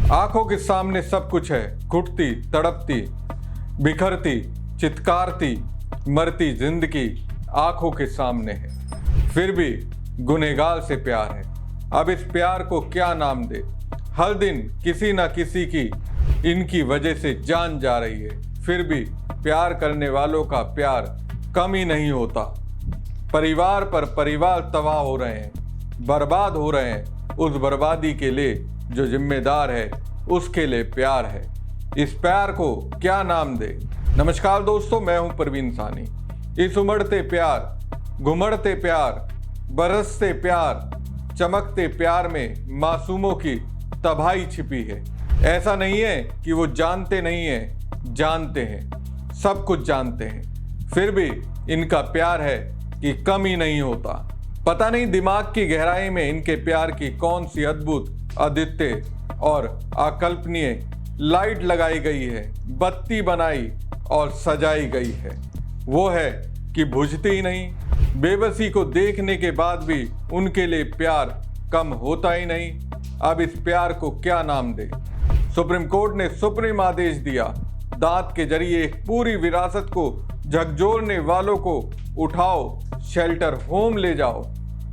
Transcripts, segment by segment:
आंखों के सामने सब कुछ है, घुटती, तड़पती, बिखरती, चित्कारती, मरती जिंदगी आंखों के सामने है। फिर भी गुनहगार से प्यार है। अब इस प्यार को क्या नाम दे। हर दिन किसी ना किसी की इनकी वजह से जान जा रही है। फिर भी प्यार करने वालों का प्यार कम ही नहीं होता। परिवार पर परिवार तबाह हो रहे हैं, बर्बाद हो रहे हैं। उस बर्बादी के लिए जो जिम्मेदार है उसके लिए प्यार है। इस प्यार को क्या नाम दे। नमस्कार दोस्तों, मैं हूं परवीन सानी। इस उमड़ते प्यार, घुमड़ते प्यार, बरसते प्यार, चमकते प्यार में मासूमों की तबाही छिपी है। ऐसा नहीं है कि वो जानते नहीं हैं, जानते हैं, सब कुछ जानते हैं। फिर भी इनका प्यार है कि कम ही नहीं होता। पता नहीं दिमाग की गहराई में इनके प्यार की कौन सी अद्भुत, अद्वितीय और अकल्पनीय लाइट लगाई गई है, बत्ती बनाई और सजाई गई है। वो है कि बुझती ही नहीं। बेबसी को देखने के बाद भी उनके लिए प्यार कम होता ही नहीं। अब इस प्यार को क्या नाम दे। सुप्रीम कोर्ट ने सुप्रीम आदेश दिया। दांत के जरिए एक पूरी विरासत को झकझोरने वालों को उठाओ, शेल्टर होम ले जाओ।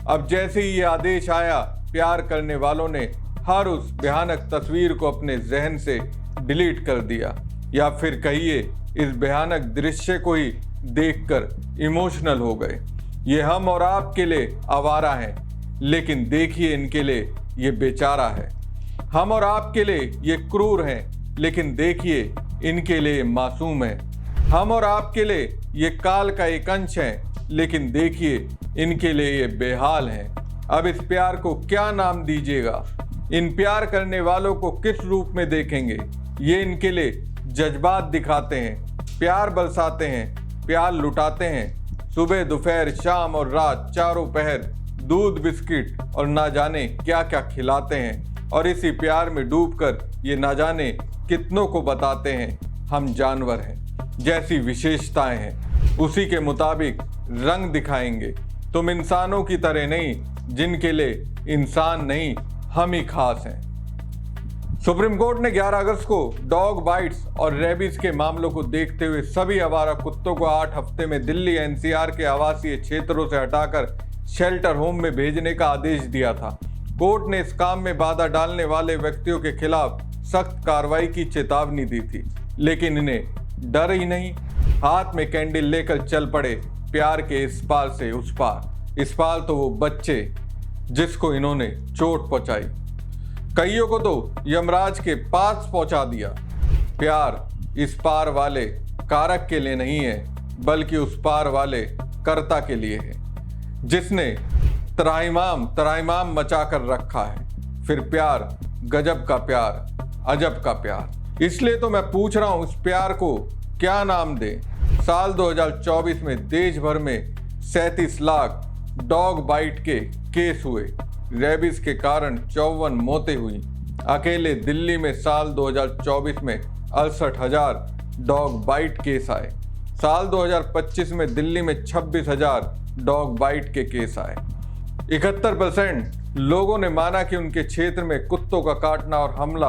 अब जैसे ही ये आदेश आया, प्यार करने वालों ने हर उस भयानक तस्वीर को अपने जहन से डिलीट कर दिया, या फिर कहिए इस भयानक दृश्य को ही देखकर इमोशनल हो गए। ये हम और आपके लिए आवारा है, लेकिन देखिए इनके लिए ये बेचारा है। हम और आपके लिए ये क्रूर हैं, लेकिन देखिए इनके लिए मासूम है। हम और आपके लिए ये काल का एक अंश है, लेकिन देखिए इनके लिए ये बेहाल है। अब इस प्यार को क्या नाम दीजिएगा। इन प्यार करने वालों को किस रूप में देखेंगे। ये इनके लिए जज्बात दिखाते हैं, प्यार बरसाते हैं, प्यार लुटाते हैं। सुबह, दोपहर, शाम और रात, चारों पहर दूध, बिस्किट और ना जाने क्या क्या खिलाते हैं। और इसी प्यार में डूबकर ये ना जाने कितनों को बताते हैं हम जानवर हैं, जैसी विशेषताएं हैं उसी के मुताबिक रंग दिखाएंगे। तुम इंसानों की तरह नहीं, जिनके लिए इंसान नहीं हम ही खास हैं। सुप्रीम कोर्ट ने 11 अगस्त को डॉग बाइट्स और रेबीज के मामलों को देखते हुए सभी आवारा कुत्तों को 8 हफ्ते में दिल्ली एनसीआर के आवासीय क्षेत्रों से हटाकर शेल्टर होम में भेजने का आदेश दिया था। कोर्ट ने इस काम में बाधा डालने वाले व्यक्तियों के खिलाफ सख्त कार्रवाई की चेतावनी दी थी, लेकिन इन्हें डर ही नहीं। हाथ में कैंडल लेकर चल पड़े प्यार के इस पार से उस पार। इस पार तो वो बच्चे जिसको इन्होंने चोट पहुंचाई, कईयों को तो यमराज के पास पहुंचा दिया। प्यार इस पार वाले कारक के लिए नहीं है, बल्कि उस पार वाले कर्ता के लिए है, जिसने त्राहिमाम मचा कर रखा है। फिर प्यार, गजब का प्यार, अजब का प्यार। इसलिए तो मैं पूछ रहा हूं, इस प्यार को क्या नाम दे। साल 2024 में देश भर में 37 लाख डॉग बाइट के केस हुए। रेबीज के कारण 54 मौतें हुई। अकेले दिल्ली में साल 2024 में 68,000 डॉग बाइट केस आए। साल 2025 में दिल्ली में 26,000 डॉग बाइट के केस आए। 71% लोगों ने माना कि उनके क्षेत्र में कुत्तों का काटना और हमला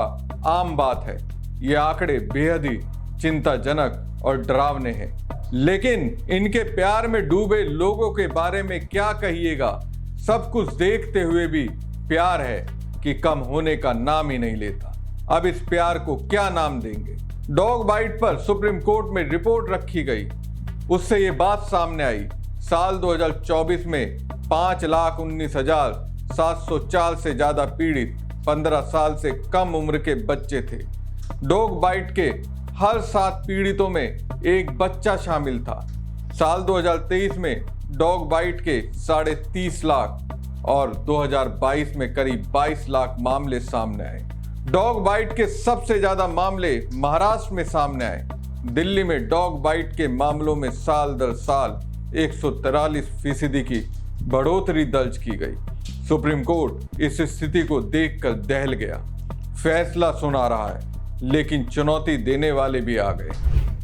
आम बात है। ये आंकड़े बेहद ही चिंताजनक और डरावने हैं। लेकिन इनके प्यार में डूबे लोगों के बारे में क्या कहिएगा। सब कुछ देखते हुए भी प्यार है कि कम होने का नाम ही नहीं लेता। अब इस प्यार को क्या नाम देंगे। डॉग बाइट पर सुप्रीम कोर्ट में रिपोर्ट रखी गई, उससे ये बात सामने आई। साल 2024 में 5,19,704 से ज्यादा पीड़ित 15 साल से कम उम्र के बच्चे थे। डॉग बाइट के हर 7 पीड़ितों में एक बच्चा शामिल था। साल 2023 में डॉग बाइट के 30.5 लाख और 2022 में करीब 22 लाख मामले सामने आए। डॉग बाइट के सबसे ज्यादा मामले महाराष्ट्र में सामने आए। दिल्ली में डॉग बाइट के मामलों में साल दर साल 143% की बढ़ोतरी दर्ज की गई। सुप्रीम कोर्ट इस स्थिति को देखकर दहल गया। फैसला सुना रहा है, लेकिन चुनौती देने वाले भी आ गए।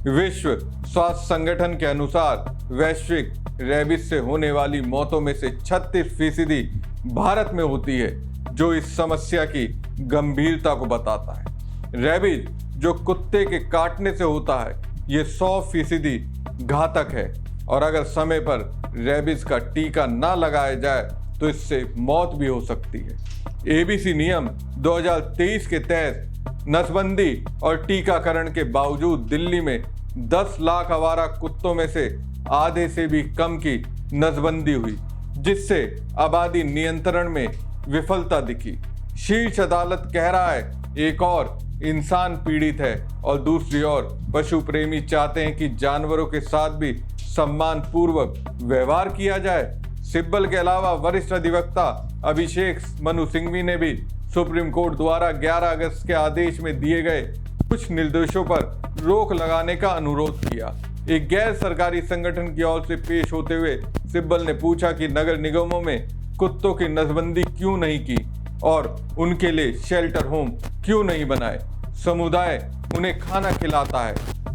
विश्व स्वास्थ्य संगठन के अनुसार वैश्विक रेबीज से होने वाली मौतों में से 36% भारत में होती है, जो इस समस्या की गंभीरता को बताता है। रेबीज जो कुत्ते के काटने से होता है ये 100% घातक है और अगर समय पर रेबीज का टीका ना लगाया जाए तो इससे मौत भी हो सकती है। एबीसी नियम 2023 के तहत नसबंदी और टीकाकरण के बावजूद दिल्ली में 10 लाख आवारा कुत्तों में से आधे से भी कम की नसबंदी हुई, जिससे आबादी नियंत्रण में विफलता दिखी। शीर्ष अदालत कह रहा है एक और इंसान पीड़ित है और दूसरी ओर पशु प्रेमी चाहते हैं कि जानवरों के साथ भी सम्मान पूर्वक व्यवहार किया जाए। सिब्बल के अलावा वरिष्ठ अधिवक्ता अभिषेक मनु सिंघवी ने भी सुप्रीम कोर्ट द्वारा 11 अगस्त के आदेश में दिए गए कुछ निर्देशों पर रोक लगाने का अनुरोध किया। एक गैर सरकारी संगठन की ओर से पेश होते हुए सिब्बल ने पूछा कि नगर निगमों में कुत्तों की नसबंदी क्यों नहीं की और उनके लिए शेल्टर होम क्यों नहीं बनाए। समुदाय उन्हें खाना खिलाता है।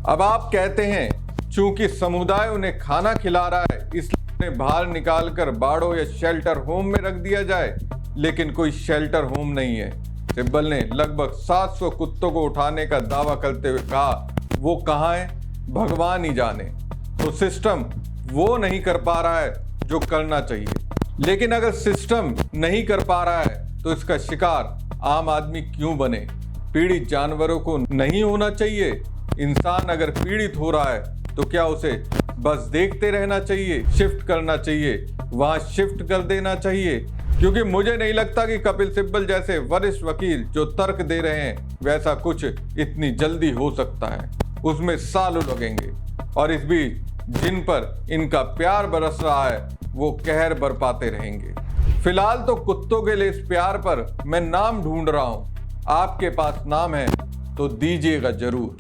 अब आप कहते हैं चूंकि समुदाय उन्हें खाना खिला रहा है इसलिए उन्हें बाहर निकालकर बाड़ों या शेल्टर होम में रख दिया जाए, लेकिन कोई शेल्टर होम नहीं है। सिब्बल ने लगभग 700 कुत्तों को उठाने का दावा करते हुए कहा वो कहाँ है भगवान ही जाने। तो सिस्टम वो नहीं कर पा रहा है जो करना चाहिए, लेकिन अगर सिस्टम नहीं कर पा रहा है तो इसका शिकार आम आदमी क्यों बने। पीड़ित जानवरों को नहीं होना चाहिए। इंसान अगर पीड़ित हो रहा है तो क्या उसे बस देखते रहना चाहिए, शिफ्ट करना चाहिए, वहां शिफ्ट कर देना चाहिए। क्योंकि मुझे नहीं लगता कि कपिल सिब्बल जैसे वरिष्ठ वकील जो तर्क दे रहे हैं वैसा कुछ इतनी जल्दी हो सकता है। उसमें सालों लगेंगे और इस बीच जिन पर इनका प्यार बरस रहा है वो कहर बरपाते रहेंगे। फिलहाल तो कुत्तों के लिए इस प्यार पर मैं नाम ढूंढ रहा हूं। आपके पास नाम है तो दीजिएगा जरूर।